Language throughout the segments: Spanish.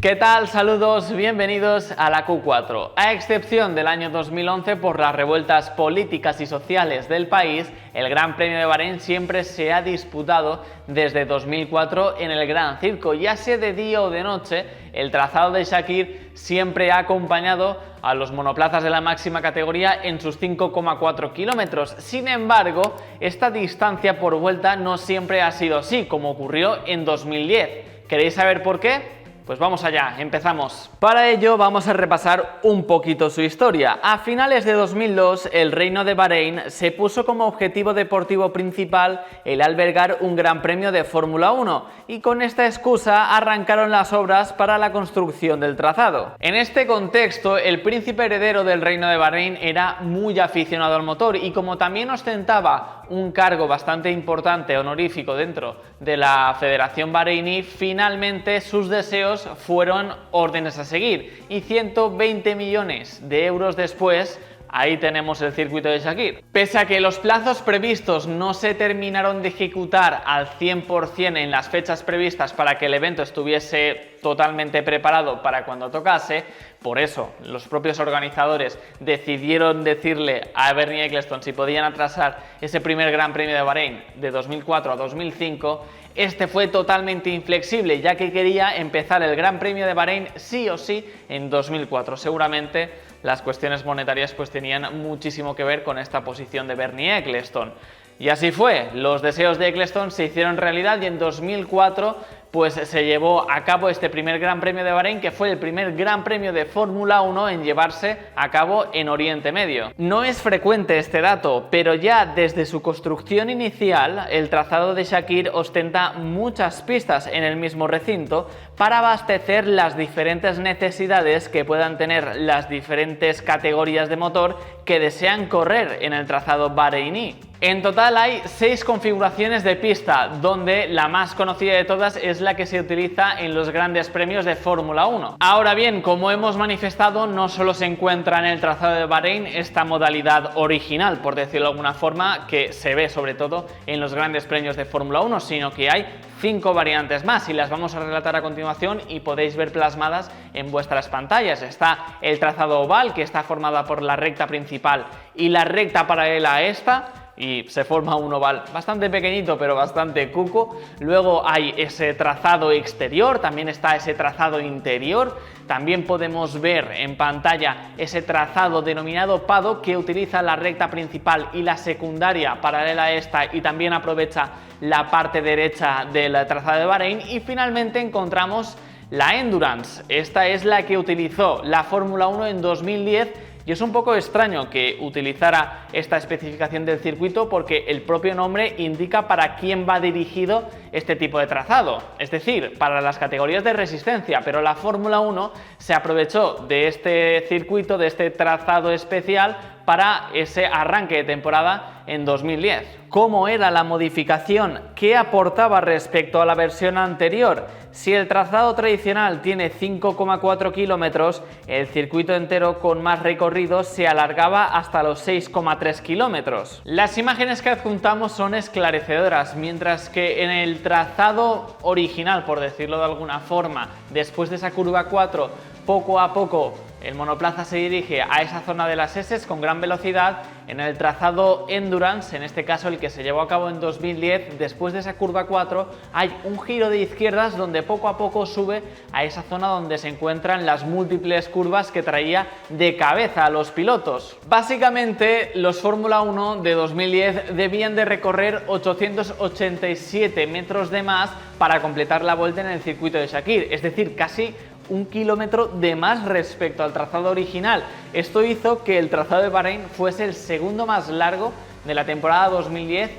¿Qué tal? Saludos, bienvenidos a la Q4. A excepción del año 2011 por las revueltas políticas y sociales del país, el Gran Premio de Bahrein siempre se ha disputado desde 2004 en el Gran Circo, ya sea de día o de noche. El trazado de Shakir siempre ha acompañado a los monoplazas de la máxima categoría en sus 5,4 kilómetros. Sin embargo, esta distancia por vuelta no siempre ha sido así, como ocurrió en 2010. ¿Queréis saber por qué? Pues vamos allá, empezamos. Para ello vamos a repasar un poquito su historia. A finales de 2002, el Reino de Bahrein se puso como objetivo deportivo principal el albergar un Gran Premio de Fórmula 1 y con esta excusa arrancaron las obras para la construcción del trazado. En este contexto, el príncipe heredero del Reino de Bahrein era muy aficionado al motor y como también ostentaba un cargo bastante importante honorífico dentro de la Federación Bahreiní, finalmente sus deseos fueron órdenes a seguir y 120 millones de euros después, ahí tenemos el circuito de Shakir. Pese a que los plazos previstos no se terminaron de ejecutar al 100% en las fechas previstas para que el evento estuviese totalmente preparado para cuando tocase, por eso los propios organizadores decidieron decirle a Bernie Ecclestone si podían atrasar ese primer Gran Premio de Bahrein de 2004 a 2005. Este fue totalmente inflexible, ya que quería empezar el Gran Premio de Bahrein sí o sí en 2004. Seguramente las cuestiones monetarias pues tenían muchísimo que ver con esta posición de Bernie Ecclestone. Y así fue, los deseos de Ecclestone se hicieron realidad y en 2004 pues se llevó a cabo este primer Gran Premio de Bahrein, que fue el primer Gran Premio de Fórmula 1 en llevarse a cabo en Oriente Medio. No es frecuente este dato, pero ya desde su construcción inicial, el trazado de Shakir ostenta muchas pistas en el mismo recinto para abastecer las diferentes necesidades que puedan tener las diferentes categorías de motor que desean correr en el trazado bahreiní. En total hay 6 configuraciones de pista, donde la más conocida de todas es la que se utiliza en los grandes premios de Fórmula 1. Ahora bien, como hemos manifestado, no solo se encuentra en el trazado de Bahrein esta modalidad original, por decirlo de alguna forma, que se ve sobre todo en los grandes premios de Fórmula 1, sino que hay 5 variantes más y las vamos a relatar a continuación y podéis ver plasmadas en vuestras pantallas. Está el trazado oval, que está formada por la recta principal y la recta paralela a esta, y se forma un oval bastante pequeñito pero bastante cuco. Luego hay ese trazado exterior, también está ese trazado interior. También podemos ver en pantalla ese trazado denominado paddock, que utiliza la recta principal y la secundaria paralela a esta y también aprovecha la parte derecha del trazado de Bahrein. Y finalmente encontramos la Endurance. Esta es la que utilizó la Fórmula 1 en 2010 y es un poco extraño que utilizara esta especificación del circuito porque el propio nombre indica para quién va dirigido este tipo de trazado, es decir, para las categorías de resistencia, pero la Fórmula 1 se aprovechó de este circuito, de este trazado especial, para ese arranque de temporada en 2010. ¿Cómo era la modificación? ¿Qué aportaba respecto a la versión anterior? Si el trazado tradicional tiene 5,4 kilómetros, el circuito entero con más recorrido se alargaba hasta los 6,3 kilómetros. Las imágenes que adjuntamos son esclarecedoras, mientras que en el trazado original, por decirlo de alguna forma, después de esa curva 4, poco a poco el monoplaza se dirige a esa zona de las S con gran velocidad. En el trazado Endurance, en este caso el que se llevó a cabo en 2010, después de esa curva 4 hay un giro de izquierdas donde poco a poco sube a esa zona donde se encuentran las múltiples curvas que traía de cabeza a los pilotos. Básicamente los Fórmula 1 de 2010 debían de recorrer 887 metros de más para completar la vuelta en el circuito de Shakir, es decir, casi 1 kilómetro de más respecto al trazado original. Esto hizo que el trazado de Bahrein fuese el segundo más largo de la temporada 2010,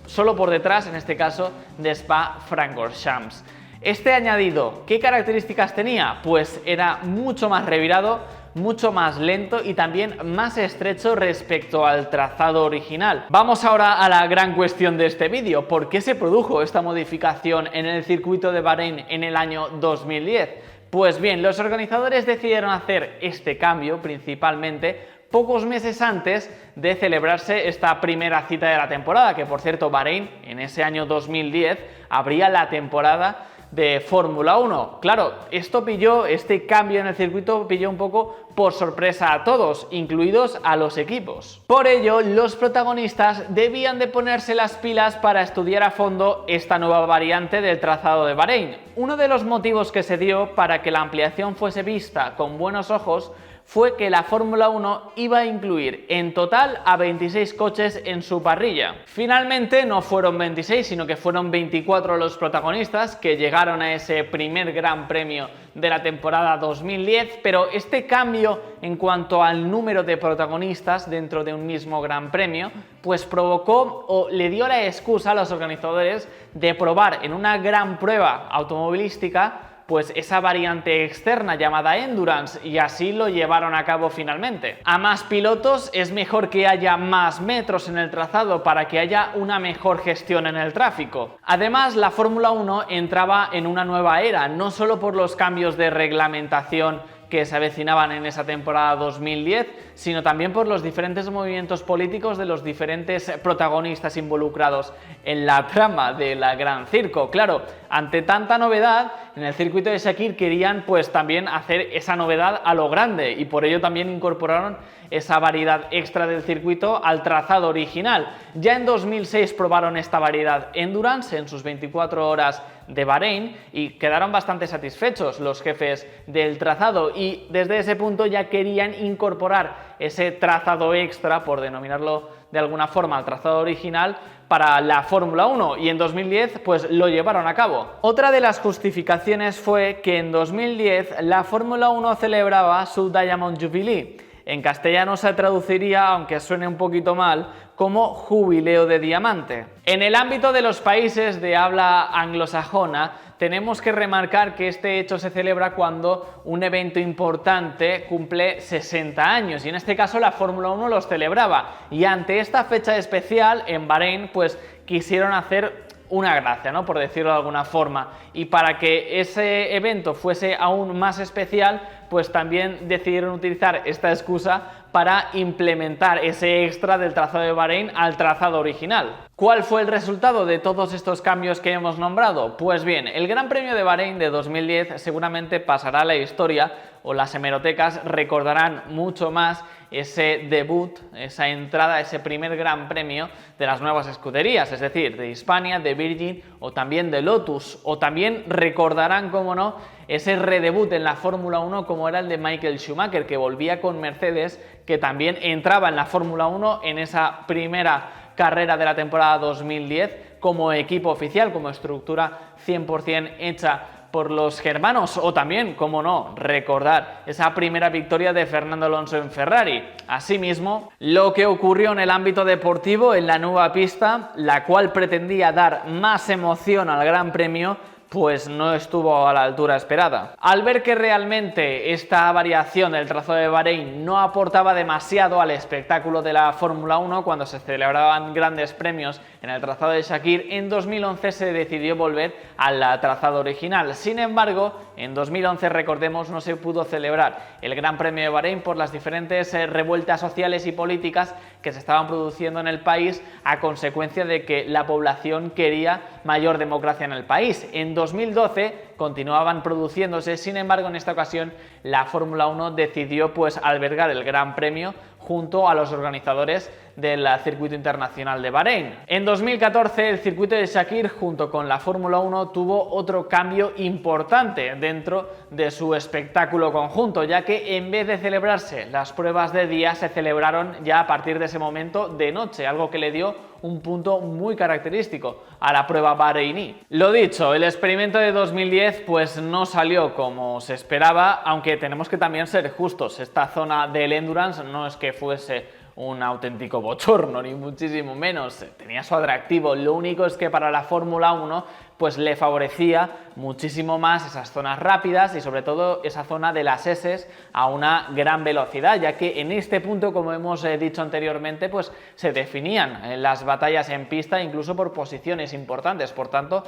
solo por detrás, en este caso, de Spa-Francorchamps. Este añadido, ¿qué características tenía? Pues era mucho más revirado, mucho más lento y también más estrecho respecto al trazado original. Vamos ahora a la gran cuestión de este vídeo. ¿Por qué se produjo esta modificación en el circuito de Bahrein en el año 2010? Pues bien, los organizadores decidieron hacer este cambio principalmente pocos meses antes de celebrarse esta primera cita de la temporada, que por cierto Bahrein en ese año 2010 abría la temporada de Fórmula 1. Claro, este cambio en el circuito pilló un poco por sorpresa a todos, incluidos a los equipos. Por ello, los protagonistas debían de ponerse las pilas para estudiar a fondo esta nueva variante del trazado de Bahrein. Uno de los motivos que se dio para que la ampliación fuese vista con buenos ojos fue que la Fórmula 1 iba a incluir en total a 26 coches en su parrilla. Finalmente no fueron 26, sino que fueron 24 los protagonistas que llegaron a ese primer Gran Premio de la temporada 2010, pero este cambio en cuanto al número de protagonistas dentro de un mismo Gran Premio, pues provocó o le dio la excusa a los organizadores de probar en una gran prueba automovilística pues esa variante externa llamada Endurance, y así lo llevaron a cabo finalmente. A más pilotos es mejor que haya más metros en el trazado para que haya una mejor gestión en el tráfico. Además, la Fórmula 1 entraba en una nueva era, no solo por los cambios de reglamentación que se avecinaban en esa temporada 2010, sino también por los diferentes movimientos políticos de los diferentes protagonistas involucrados en la trama del Gran Circo. Claro, ante tanta novedad, en el circuito de Sakir querían pues también hacer esa novedad a lo grande, y por ello también incorporaron esa variedad extra del circuito al trazado original. Ya en 2006 probaron esta variedad Endurance en sus 24 horas de Bahrein y quedaron bastante satisfechos los jefes del trazado, y desde ese punto ya querían incorporar ese trazado extra, por denominarlo de alguna forma, al trazado original para la Fórmula 1, y en 2010 pues lo llevaron a cabo. Otra de las justificaciones fue que en 2010 la Fórmula 1 celebraba su Diamond Jubilee. En castellano se traduciría, aunque suene un poquito mal, como jubileo de diamante. En el ámbito de los países de habla anglosajona, tenemos que remarcar que este hecho se celebra cuando un evento importante cumple 60 años, y en este caso la Fórmula 1 los celebraba, y ante esta fecha especial en Bahrein pues quisieron hacer una gracia, ¿no?, por decirlo de alguna forma, y para que ese evento fuese aún más especial, pues también decidieron utilizar esta excusa para implementar ese extra del trazado de Bahrein al trazado original. ¿Cuál fue el resultado de todos estos cambios que hemos nombrado? Pues bien, el Gran Premio de Bahrein de 2010 seguramente pasará a la historia, o las hemerotecas recordarán mucho más ese debut, esa entrada, ese primer Gran Premio de las nuevas escuderías, es decir, de Hispania, de Virgin o también de Lotus, o también recordarán, como no, ese redebut en la Fórmula 1 como era el de Michael Schumacher, que volvía con Mercedes, que también entraba en la Fórmula 1 en esa primera carrera de la temporada 2010 como equipo oficial, como estructura 100% hecha por los germanos, o también, como no, recordar esa primera victoria de Fernando Alonso en Ferrari. Asimismo, lo que ocurrió en el ámbito deportivo en la nueva pista, la cual pretendía dar más emoción al Gran Premio, pues no estuvo a la altura esperada. Al ver que realmente esta variación del trazado de Bahrein no aportaba demasiado al espectáculo de la Fórmula 1 cuando se celebraban grandes premios en el trazado de Sakir, en 2011 se decidió volver al trazado original. Sin embargo, en 2011, recordemos, no se pudo celebrar el Gran Premio de Bahrein por las diferentes revueltas sociales y políticas que se estaban produciendo en el país a consecuencia de que la población quería mayor democracia en el país. En 2012 continuaban produciéndose, sin embargo, en esta ocasión la Fórmula 1 decidió pues albergar el Gran Premio junto a los organizadores del circuito internacional de Bahrein. En 2014 el circuito de Sakir junto con la Fórmula 1 tuvo otro cambio importante dentro de su espectáculo conjunto, ya que en vez de celebrarse las pruebas de día se celebraron ya a partir de ese momento de noche, algo que le dio un punto muy característico a la prueba bahreiní. Lo dicho, el experimento de 2010 pues no salió como se esperaba, aunque tenemos que también ser justos, esta zona del Endurance no es que fuese un auténtico bochorno, ni muchísimo menos, tenía su atractivo. Lo único es que para la Fórmula 1 pues le favorecía muchísimo más esas zonas rápidas y sobre todo esa zona de las S a una gran velocidad, ya que en este punto, como hemos dicho anteriormente, pues se definían las batallas en pista incluso por posiciones importantes. Por tanto,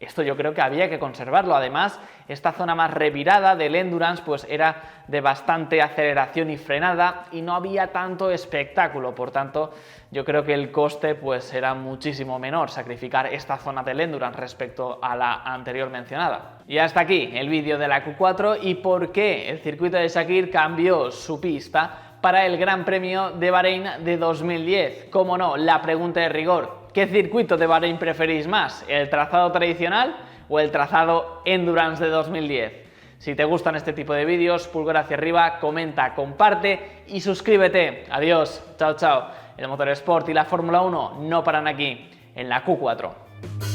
Esto yo creo que había que conservarlo. Además, esta zona más revirada del endurance pues era de bastante aceleración y frenada y no había tanto espectáculo. Por tanto, yo creo que el coste pues era muchísimo menor sacrificar esta zona del endurance respecto a la anterior mencionada. Y hasta aquí el vídeo de la Q4 y por qué el circuito de Sakhir cambió su pista para el Gran Premio de Bahrein de 2010. Como no, la pregunta de rigor: ¿qué circuito de Bahrein preferís más? ¿El trazado tradicional o el trazado Endurance de 2010? Si te gustan este tipo de vídeos, pulgar hacia arriba, comenta, comparte y suscríbete. Adiós, chao chao. El motorsport y la Fórmula 1 no paran aquí, en la Q4.